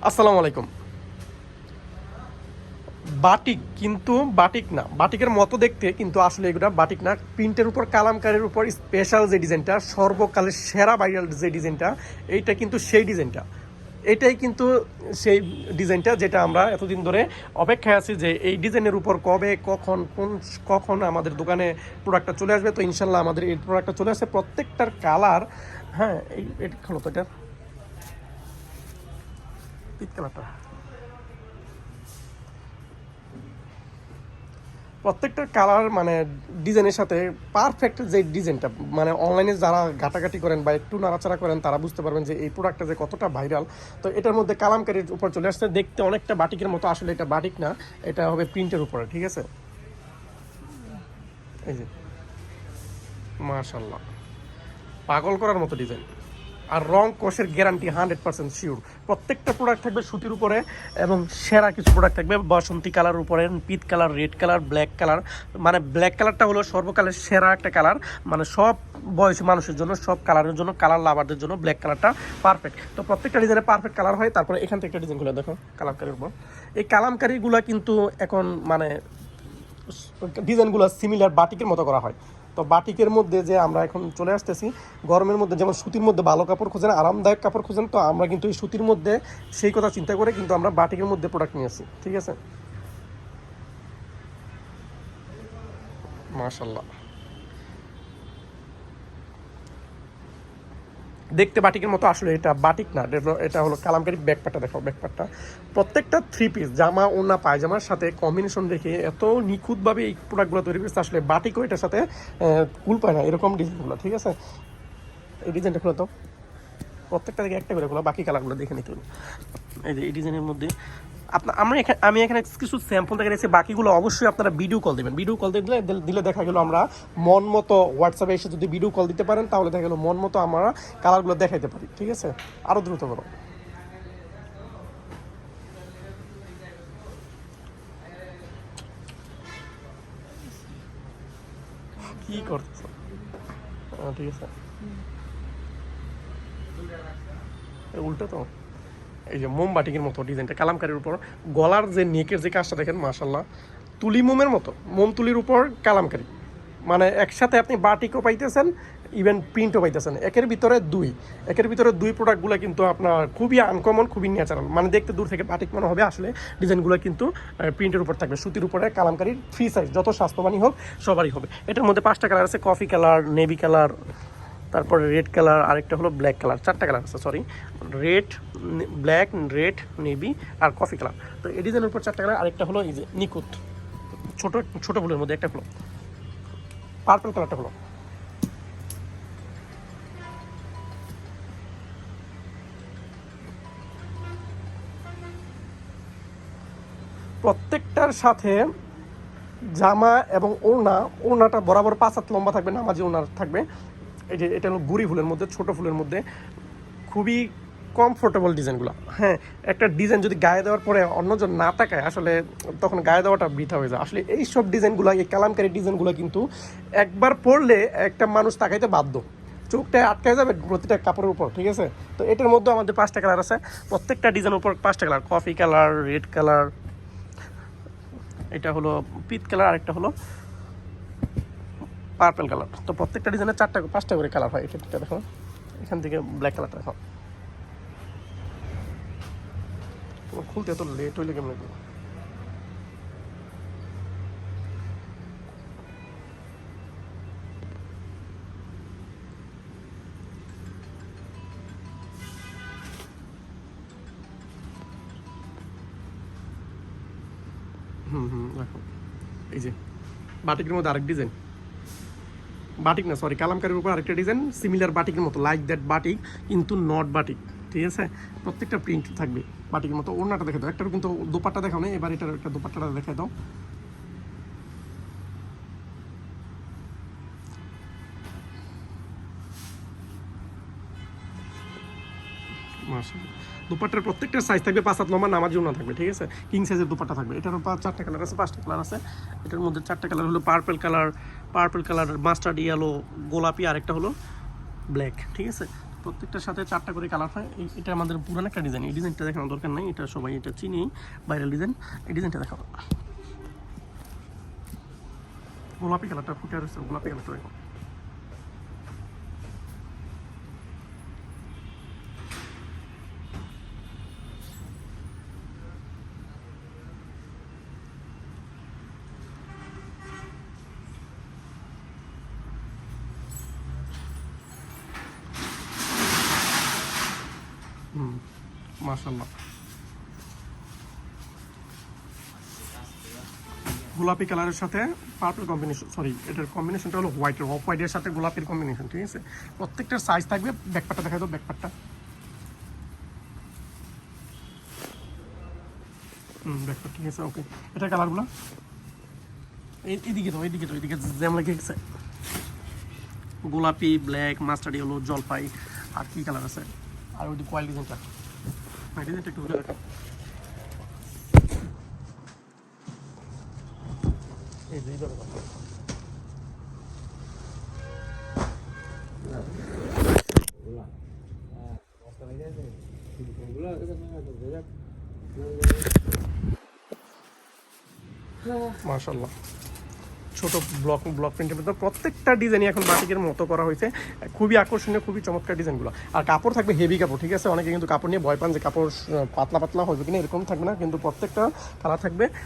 আসসালামু আলাইকুম। বাটিক কিন্তু বাটিক না, বাটিকের মতো দেখতে, কিন্তু আসলে এগুলো বাটিক না। প্রিন্টের উপর কালামকারীর উপর স্পেশাল যে ডিজাইনটা, সর্বকালের সেরা ভাইরাল যে ডিজাইনটা, এইটা কিন্তু সেই ডিজাইনটা। এটাই কিন্তু সেই ডিজাইনটা যেটা আমরা এতদিন ধরে অপেক্ষায় আছি যে এই ডিজাইনের উপর কবে কখন আমাদের দোকানে প্রোডাক্টটা চলে আসবে। তো ইনশাল্লাহ আমাদের এই প্রোডাক্টটা চলে আসে। প্রত্যেকটার কালার, হ্যাঁ এই হলো তো এটা পিট কালারটা, প্রত্যেকটা কালার মানে ডিজাইনের সাথে পারফেক্ট যে ডিজাইনটা, মানে অনলাইনে যারা ঘাটাঘাটি করেন বা একটু নাড়াচাড়া করেন তারা বুঝতে পারবেন যে এই প্রোডাক্টটা যে কতটা ভাইরাল। তো এটার মধ্যে কালামকারীর উপর চলে আসছে, দেখতে অনেকটা বাটিকের মতো, আসলে এটা বাটিক না, এটা হবে প্রিন্টের উপরে। ঠিক আছে, এই যে মাশাল্লাহ, পাগল করার মতো ডিজাইন। আর রং কোষের গ্যারান্টি 100% শিওর। প্রত্যেকটা প্রোডাক্ট থাকবে সুতির উপরে, এবং সেরা কিছু প্রোডাক্ট থাকবে বাসন্তী কালার উপরে, পিত colour, red colour, black colour. মানে ব্ল্যাক কালারটা হলো সর্বকালের সেরা একটা কালার, মানে সব বয়সী মানুষের জন্য, সব কালারের জন্য, কালার লাভারদের জন্য ব্ল্যাক কালারটা পারফেক্ট। তো প্রত্যেকটা ডিজাইনে পারফেক্ট কালার হয়। তারপরে এখান থেকে একটা ডিজাইনগুলো দেখো কালামকারির উপর। এই কালামকারিগুলো কিন্তু এখন মানে ডিজাইনগুলো সিমিলার বাটিকের মতো করা হয়। তো বাটিকের মধ্যে যে আমরা এখন চলে আসতেছি, গরমের মধ্যে যেমন সুতির মধ্যে ভালো কাপড় খোঁজেন, আরামদায়ক কাপড় খোঁজেন, তো আমরা কিন্তু এই সুতির মধ্যে সেই কথা চিন্তা করে কিন্তু আমরা বাটিকের মধ্যে প্রোডাক্ট নিয়ে আসি। ঠিক আছে, মাশাল্লাহ, দেখতে বাটিকের মতো, আসলে এটা বাটিক না, এটা হলো কালামকারী। ব্যাকপার্টটা দেখো, ব্যাকপার্টটা প্রত্যেকটা থ্রি পিস জামা ওনা পায়জামার সাথে কম্বিনেশন দেখে এত নিখুঁতভাবে এই প্রোডাক্টগুলো তৈরি করেছে, আসলে বাটিকও এটার সাথে কুল পায় না এরকম ডিজাইনগুলো। ঠিক আছে, এই ডিজাইনটা খুলো তো, প্রত্যেকটা থেকে একটা করে খোলা, বাকি কালারগুলো দেখে নিতে হবে। এই যে এই ডিজাইনের মধ্যে আমি এখানে কিছু স্যাম্পল দেখে রেখেছি, বাকিগুলো অবশ্যই আপনারা ভিডিও কল দেবেন। ভিডিও কল দিলে দেখা গেলো আমরা মন মতো হোয়াটসঅ্যাপে এসে যদি ভিডিও কল দিতে পারেন, তাহলে দেখা গেলো মন মতো আমরা কালারগুলো দেখাইতে পারি। ঠিক আছে, আরও দ্রুত করো। কি করতেছ? ঠিক আছে, উল্টো তো। এই যে মোমবাটিকের মতো ডিজাইনটা কালামকারীর উপর, গলার যে নেকের যে কাজটা দেখেন মাশাল্লাহ, তুলি মোমের মতো, মোম তুলির উপর কালামকারী। মানে একসাথে আপনি বাটিকও পাইতেছেন, ইভেন প্রিন্টও পাইতেছেন, একের ভিতরে দুই প্রোডাক্টগুলো কিন্তু আপনার খুবই আনকমন, খুবই ন্যাচারাল। মানে দেখতে দূর থেকে বাটিক মনে হবে, আসলে ডিজাইনগুলো কিন্তু প্রিন্টের উপর থাকবে, সুতির উপরে কালামকারীর ফ্রি সাইজ, যত স্বাস্থ্যবানই হোক সবারই হবে। এটার মধ্যে 5টা কালার আছে, কফি কালার, নেভি কালার, তারপরে রেড কালার, আরেকটা হলো ব্ল্যাক কালার। 4টা কালার আছে, sorry, red, black, red, navy আর কফি কালার। তো এই ডিজাইনের উপর 4টা কালার। আরেকটা হলো এই যে নিখুঁত ছোট ছোট ফুলের মধ্যে একটা ফুল, পার্পল কালারটা হলো। প্রত্যেকটার সাথে জামা এবং ওড়নাটা বরাবর 5 হাত লম্বা থাকবে, নামাজি ওড়না থাকবে। এই যে এটা হলো গুড়ি ফুলের মধ্যে, ছোট ফুলের মধ্যে, খুবই কমফোর্টেবল ডিজাইনগুলো। হ্যাঁ, একটা ডিজাইন যদি গায়ে দেওয়ার পরে অন্যজন না তাকায়, আসলে তখন গায়ে দেওয়াটা বৃথা হয়ে যায়। আসলে এই সব ডিজাইনগুলো, এই কালামকারী ডিজাইনগুলো কিন্তু একবার পরলে একটা মানুষ তাকাইতে বাধ্য, চোখটা আটকে যাবে প্রতিটা কাপড়ের উপর। ঠিক আছে, তো এটার মধ্যে আমাদের 5টা কালার আছে, প্রত্যেকটা ডিজাইনের উপর 5টা colour, coffee colour, red colour, এটা হলো পিট কালার, আরেকটা হলো পার্পল কালার। তো প্রত্যেকটা ডিজাইনের 5টা করে কালার হয়। এটা দেখো, এখান থেকে ব্ল্যাক কালারটা দেখো, খুলতে এত লেট হইলে কেমন লাগবে? দেখো, এই যে বাটিকের মধ্যে আরেক ডিজাইন, বাটিক না সরি, কালামকারীর উপর আরেকটা ডিজাইন সিমিলার বাটিকের মতো, লাইক দ্যাট বাটিক কিন্তু নট বাটিক। ঠিক আছে, প্রত্যেকটা প্রিন্ট থাকবে বাটিকের মতো। ওড়নাটা দেখে দাও, একটার কিন্তু দোপাট্টা দেখাও না, এবার এটার একটা দোপাট্টাটা দেখে দাও। মাশাআল্লাহ, দুপাট্টার প্রত্যেকটা সাইজ থাকবে 5 হাত লম্বা, নামাজি ওড়না থাকবে। ঠিক আছে, কিং সাইজের দুপাট্টা থাকবে। এটার উপর 4টা কালার আছে, 5টা কালার আছে। এটার মধ্যে 4টা কালার হলো পার্পল কালার, মাস্টার্ড ইয়েলো, গোলাপি, আরেকটা হলো ব্ল্যাক। ঠিক আছে, প্রত্যেকটার সাথে 4টা করে কালার হয়। এটা আমাদের পুরান একটা ডিজাইন, এই ডিজাইনটা দেখানোর দরকার নাই, এটা সবাই এটা চিনি, ভাইরাল ডিজাইন। এই ডিজাইনটা দেখাবো, গোলাপি কালারটা ফুটে রয়েছে, গোলাপি কালারটা দেখো। মাশাআল্লাহ, গোলাপি কালারের সাথে পার্পল কম্বিনেশন, সরি এটার কম্বিনেশনটা হলো হোয়াইটের, অফ হোয়াইটের সাথে গোলাপির কম্বিনেশন, ঠিক আছে। প্রত্যেকটার সাইজ থাকবে। ব্যাকপার্টটা দেখা দাও, ব্যাকপার্টটা, ব্যাকপার্ট, ঠিক আছে, ওকে। এটা কালারগুলো এইদিকে তো, এইদিকে তো, এইদিকে জ্যাম লেগে গেছে। গোলাপি, ব্ল্যাক, মাস্টার্ড ইয়েলো, জলপাই, আর কি কালার আছে, আর ওই কয়েল ডিজাইনটা, ডিজাইনটা একটু দেখা। এই যে এইভাবে মাশাআল্লাহ, ছোট ব্লক প্রিন্টের মধ্যে প্রত্যেকটা ডিজাইনই এখন বাটিকের মতো করা হয়েছে। খুবই আকর্ষণীয়, খুবই চমৎকার ডিজাইনগুলো। আর কাপড় থাকবে হেভি কাপড়, ঠিক আছে। অনেকে কিন্তু কাপড় নিয়ে ভয় পান যে কাপড় পাতলা পাতলা হবে কিনা, এরকম থাকবে না, কিন্তু প্রত্যেকটা কালার থাকবে।